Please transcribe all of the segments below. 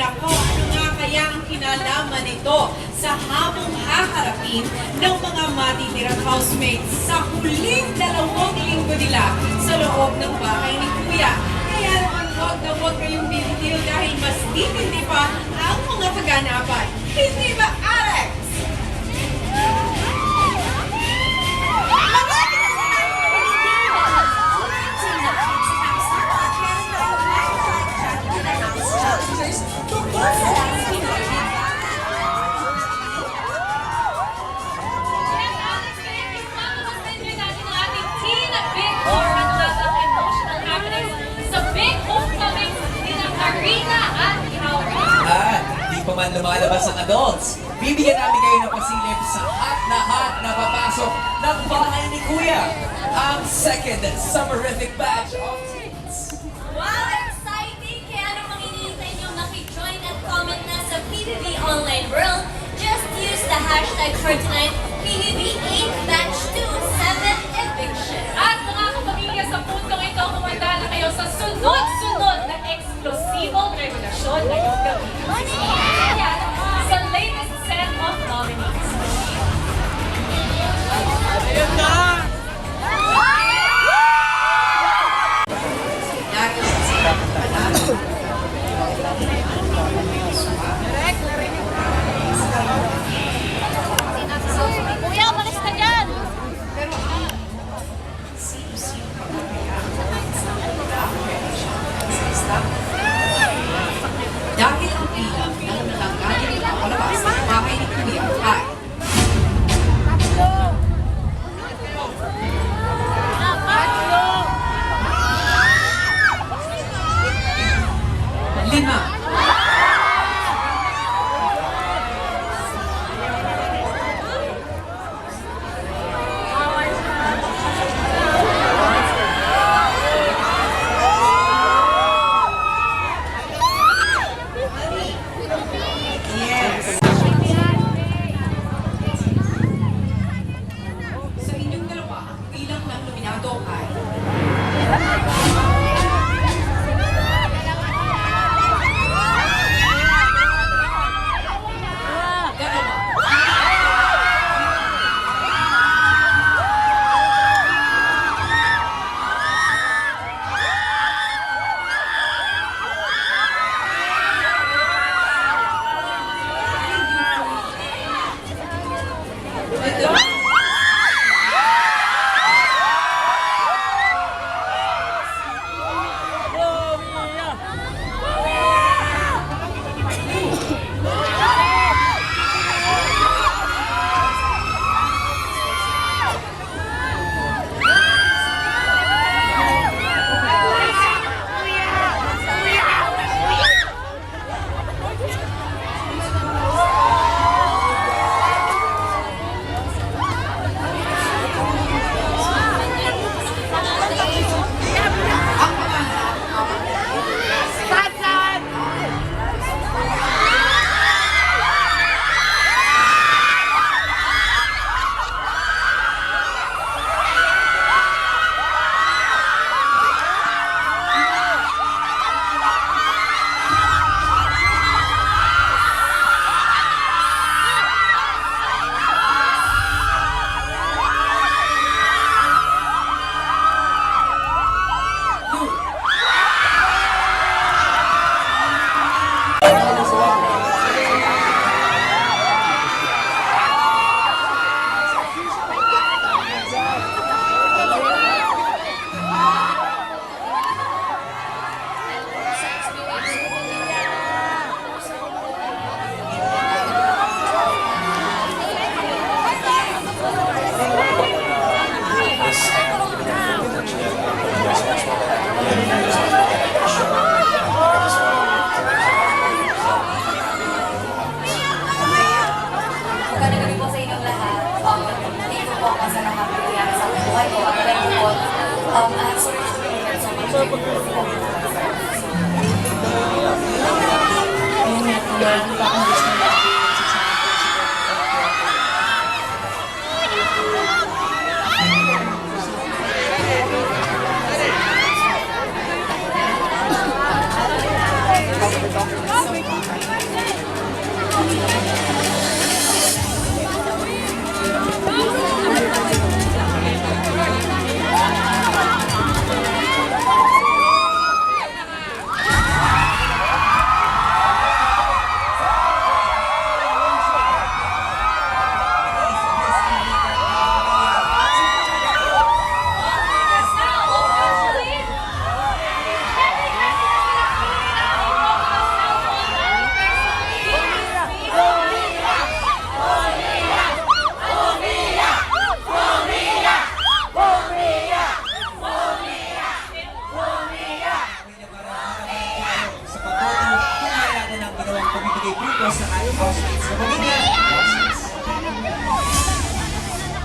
Nako, ano nga kaya ang kinalaman nito sa hamong haharapin ng mga matitirang housemates sa huling 2 linggo nila sa loob ng bahay ni Kuya. Kaya naman huwag na huwag kayong bibitiw dahil mas titindi pa ang mga kaganapan. Hindi ba, Alex? Hindi pa man lumalabas ang adults. Bibigyan namin kayo ng pasilip sa hot na papasok ng bahay ni Kuya. Ang second summerific batch of teens. Wow, exciting! Kaya ano pang hinihintay nyo maki-join at comment na sa PBB Online World? Just use the hashtag for tonight, PBB 8 Batch 2 7th Eviction. At mga kapamilya, sa puntong ito, kumanda na kayo sa sunod-sunod na eksklosibong revelasyon ngayong gabi. Yan, sa latest set of nominees. Ayan na! Kuya, umalis ka dyan! Dahil ang bilang ng nalangganin nila palabas ng bahay ni Kuya ay lima. Yes. Sa inyong dalawa, ang bilang ng nominado ay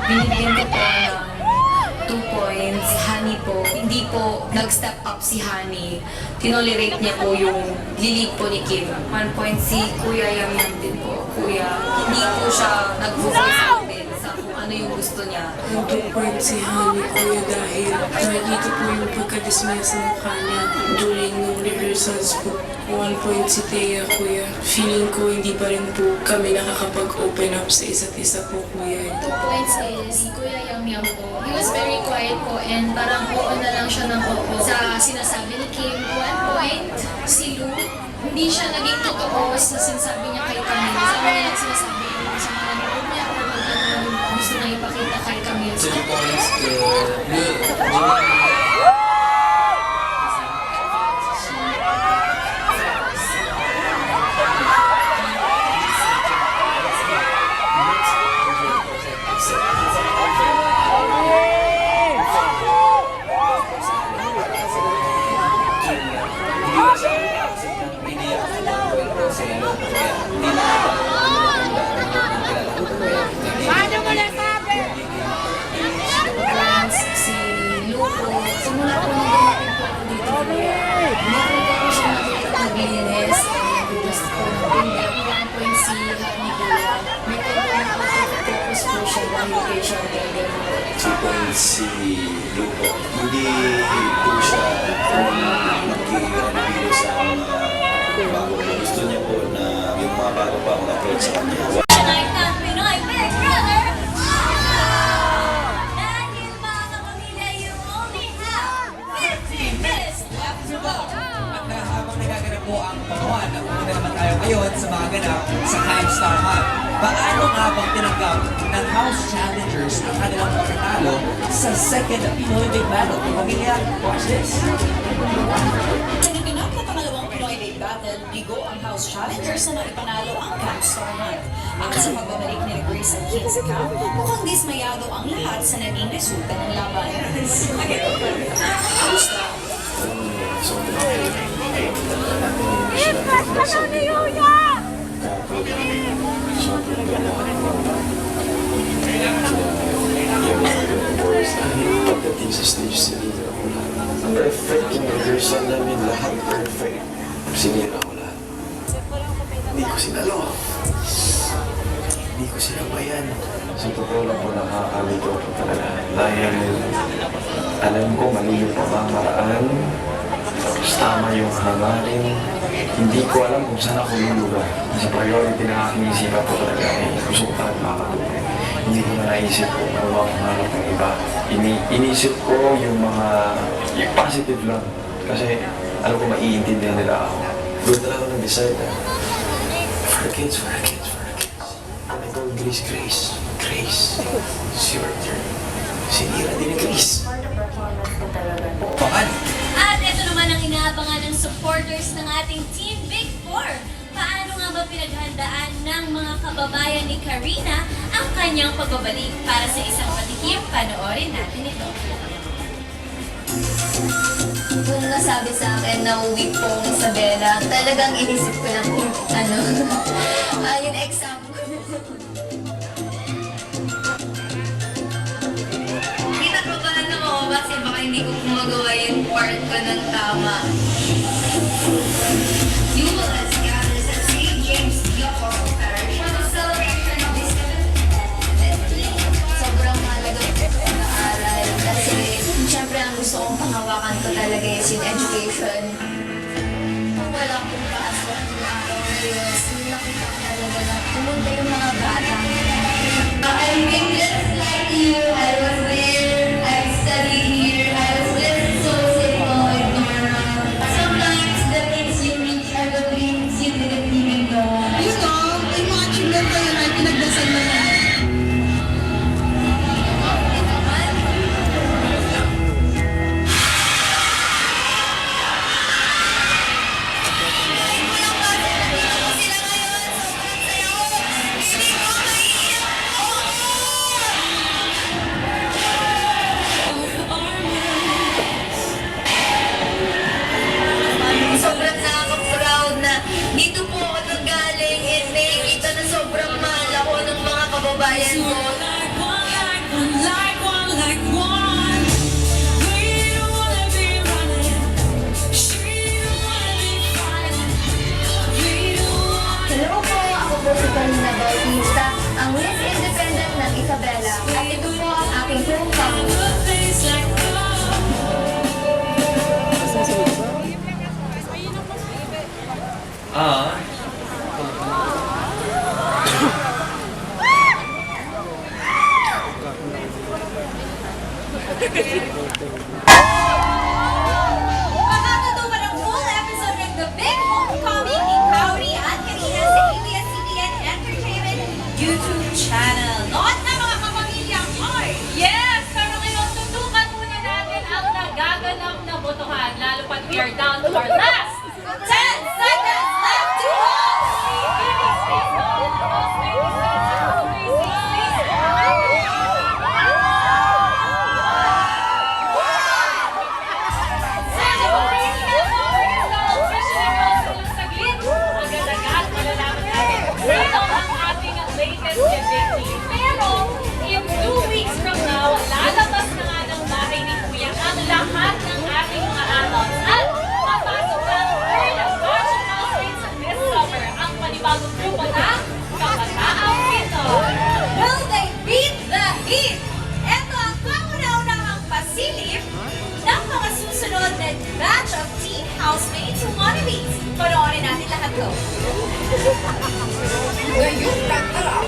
binigyan ko po ng 2 points. Honey po, hindi po nag-step up si Honey. Tinolerate niya po yung lilig po ni Kim. 1 point si Kuya Yam Yam din po. Kuya, hindi po siya nag-focus sa kung ano yung gusto niya. Ang 2 points si Honey, Kuya, dahil nakikita po yung pagkadismaya sa mukha niya during ng rehearsals po. 1 point si Thea, Kuya. Feeling ko hindi pa rin po kami nakakapag-open up sa isa't isa po, Kuya. 2 points is Kuya Yam Yam po. He was very quiet po and parang oo na lang siya ng oo sa sinasabi ni Kim. 1 point, si Lu, hindi siya naging totoo sa sinasabi niya kay Camille. Sabi niya yung sinasabi niya sa mga nanonood niya or kung ano yung gusto niya ipakita kay Camille. So 2 points to Blue. Si Lu po, simula po nung dumating po ako dito, nakita ko siya naglinis. Gusto ko ng pindang 1 point si Honey po. May pag-focus po siya dahil kay siya talaga. 2 points si Lupo. Hindi po siya nag-i-ano sa mga bago. Gusto niya po na yung mga bago pa akong approach sa kanya. Tonight ng Pinoy Big Brother! Dahil mga kapamilya, you only have 15 minutes left to go! At habang nagaganap po ang panguhan, napunta naman tayo ngayon sa mga ganap sa Time Star Hunt. Paano nga bang tinanggap ng House Challengers ang kanilang pagkatalo sa second Pinoy Big Battle? Pamilya, watch this! Pinaganap na pangalawang Pinoy Big Battle, bigo ang House Challengers na naipanalo ang Camp Star Hunt. Ang sa pagbabalik ni Grace at Kid sa camp, mukhang dismayado ang lahat sa naging resulta ng laban. Pagdating sa stage, sinira ko lahat. Perfect yung rehearsal namin, lahat perfect. Sinira ko lahat. Hindi ko sinalo. Hindi ko sinabayan. Sa totoo lang po, nakakalito ko talaga. Dahil alam ko mali yung pamamaraan. Tapos tama yung hangarin. Hindi ko alam kung saan ako lulugar. Sa priority na aking isipan po talaga gusto ko talaga makakatulong. Hindi ko na naisip kung ano ang hanap ng iba. Inisip ko yung mga yung positive lang. Kasi alam ko maiintindihan nila ako. Doon talaga ako nag-decide for the kids, for the kids, for the kids. And I told Grace, Grace, it's your turn. Sinira din ni Grace. Paman! At ito naman ang inaabangan ng supporters ng ating Team Big Four. Paano nga ba pinaghandaan ng mga kababayan ni Karina ang kanyang pagbabalik para sa isang patikim? Panoorin natin ito. Kung nasabi sa akin na uwi po ang Isabela, talagang inisip ko lang kung ano, yung exam ko. Hindi nagpapahan na ako kasi baka hindi ko magawa yung part ko ng tama. You will as gathers at St. James Diocor Parish for the celebration of this sobrang mahalaga po na aral kasi siyempre ang gusto kong panghawakan ko talaga is yung education. Kung wala akong pasok ng araw na yun, nakita ko talaga na pumunta yung mga bata. I'm being just like you, I was there, I studied here, I was just so simple and normal. Sometimes the things you reach are the things At ito po ang aking hometown. Ah. Makakatuwa ng full episode ng The Big Homecoming ni Kauri at Karina sa ABS-CBN Entertainment YouTube channel. Noon na mga kapamilyang oy! Yes! Pero ngayon, tutukan muna natin ang nagaganap na botohan. Lalo pat we are down to our last 10 seconds left to go! Pero, in 2 weeks from now, lalabas na nga ng bahay ni Kuya ang lahat ng ating mga adults at papasok ng third batch of housemates this summer, ang panibagong grupo ng Kabataang Pinoy. Will they beat the heat? Ito ang kauna-unahang pasilip ng mga susunod na batch of teen housemates wannabes. Panoorin natin lahat ko. Ngayong tag-araw,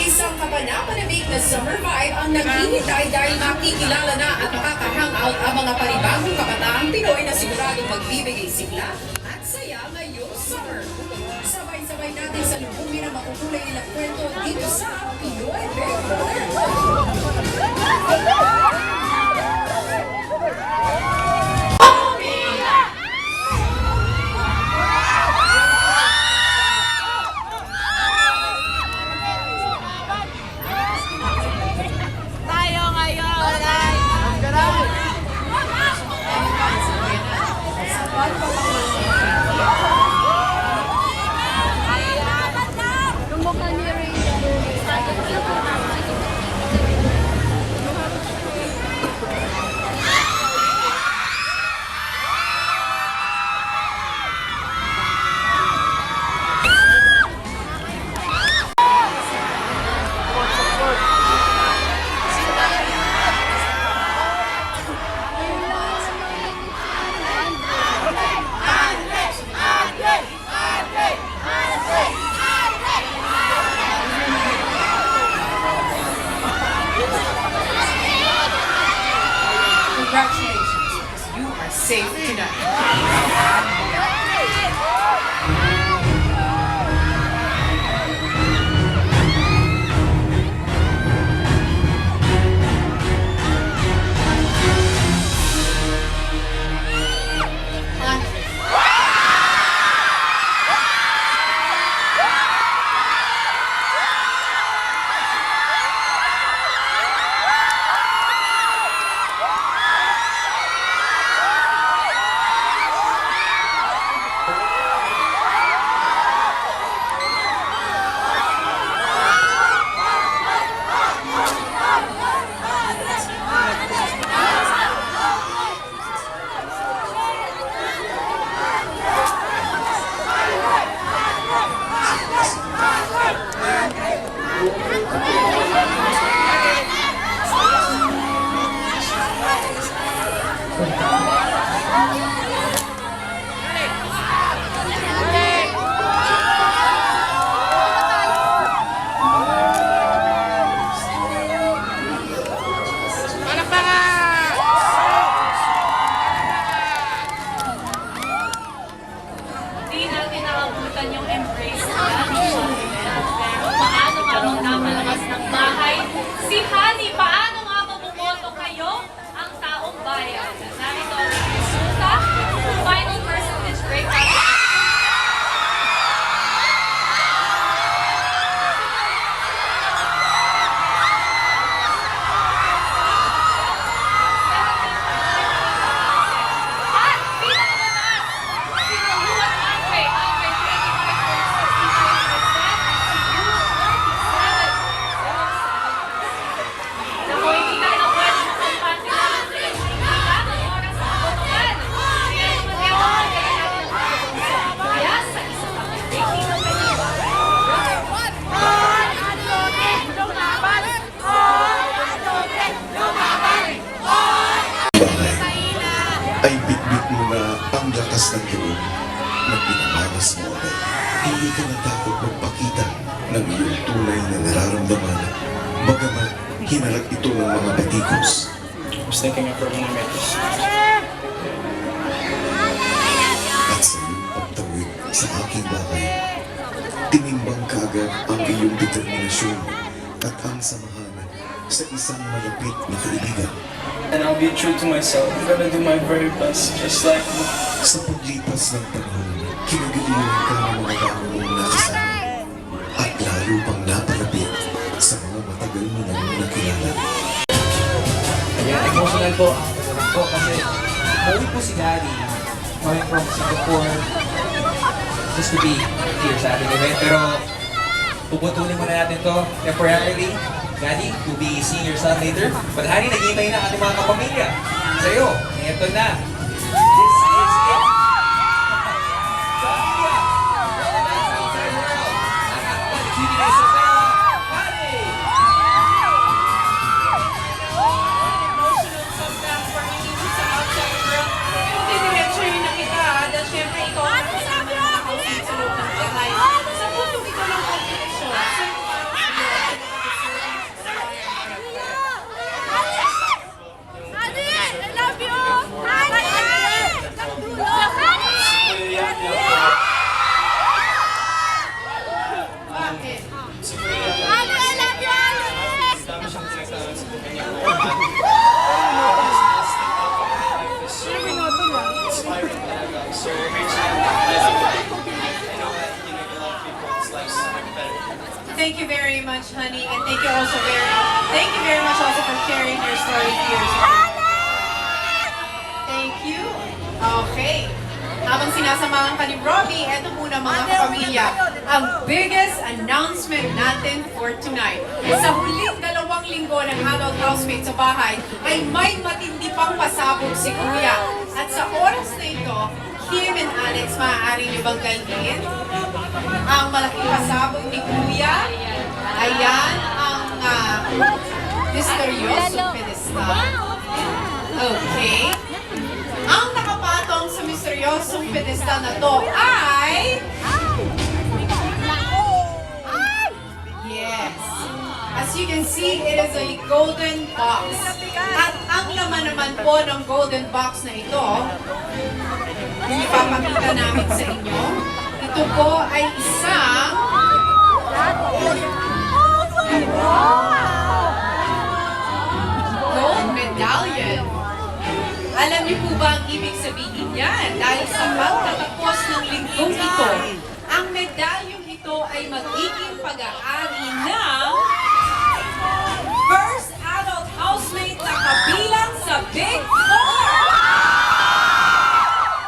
isang kapanapanabik na summer vibe ang naghihintay dahil makikilala na at makaka-hangout ang mga panibagong kabataang Pinoy na siguradong magbibigay sigla at saya ngayong summer. Sabay-sabay natin sa lubungin ang makukulay nilang kwento dito sa Pinoy Big Congratulations, because you are safe tonight. Hindi natin nakabutan yung embrace nila. Pero paano nga nung napalabas ng bahay? Si Honey, paano nga mabuboto kayo ang taong bayan? Narito ang resulta, final percentage breakout. At pinakamatas, si Maluan Andre, 25%, si Yu 47. Naku, hindi tayo na pwede makampante lang. Tamang oras sa botohan. Kaya naman ewan, kaya natin ang ay bitbit mo na ang lakas ng loob na pinamalas mo agad. Hindi ka natakot magpakita ng iyong tunay na nararamdaman, bagamat hinarap ito ng mga batikos. I was thinking of her when I met this. At sa iyong pagtawid sa aking bahay, tinimbang kaagad ang iyong determinasyon at ang samahan sa isang malapit na kaibigan. And I'll be true to myself. I'm gonna do my very best, just like you. Sa paglipas ng panahon, kinagiliwan ka ng mga bago mong nakasama at lalo pang napalapit sa mga matagal mo nang nakilala. Ayan, emotional po ang pagkakas ko kasi mauwi po si Daddy coming from Singapore just to be here sa ating event. Pero puputulin muna natin to temporarily. Daddy, to be seeing your son later. But honey, nag-iintay na ating mga kapamilya. Sa'yo, eto na. This is it. Pamilya! Outside world. Ang akta ni Cutie na Isabella. Honey! Emotional comeback for Mimi sa outside world. Yung didiretso yung nakita, dahil syempre ikaw ang kasama ng mga kausap sa loob ng bahay. Sa puso ito ng kombinasyon. So, bakit? Thank you very much, honey, and thank you very much also for sharing your story here. Thank you. Okay. Habang sinasamahan ka ni Robbie, eto muna mga kapamilya, ang biggest announcement natin for tonight. Sa huling 2 linggo ng Adult Housemate sa bahay, ay may matindi pang pasabog si Kuya. At sa oras na ito, Kim and Alex, maaari niyo bang galhin ang malaking pasabog ni Kuya? Ayan ang misteryosong pedestal. Okay. Ang nakapatong sa misteryosong pedestal na to ay... Yes. As you can see, it is a golden box. At ang laman naman po ng golden box na ito, yung ipapakita namin sa inyo, ito po ay isang gold medallion. Alam niyo po ba ang ibig sabihin yan? Dahil sa pagtatapos ng linggong ito, ang medalyong ito ay magiging pag-aari ng first adult housemate na kabilang sa Big Four!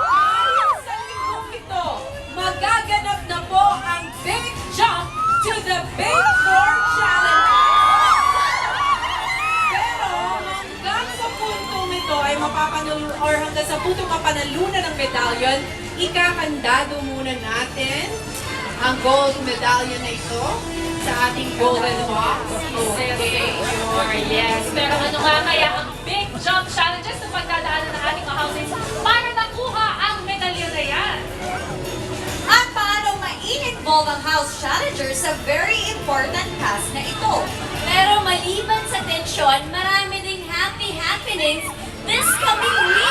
Dahil sa linggong ito, magaganap na po ang big jump to the Big Four Challenge! Hanggang sa puntong mapanalunan ng medallion, ikakandado muna natin ang gold medallion na ito sa ating golden box. Okay. Sure, yes. Pero ano nga kaya ang big jump challenges na pagdadaanan ng ating mga housemates para nakuha ang medalyon na yan? At paano ma-involve ang house challengers sa very important task na ito? Pero maliban sa tensyon, marami ding happy happenings this coming week!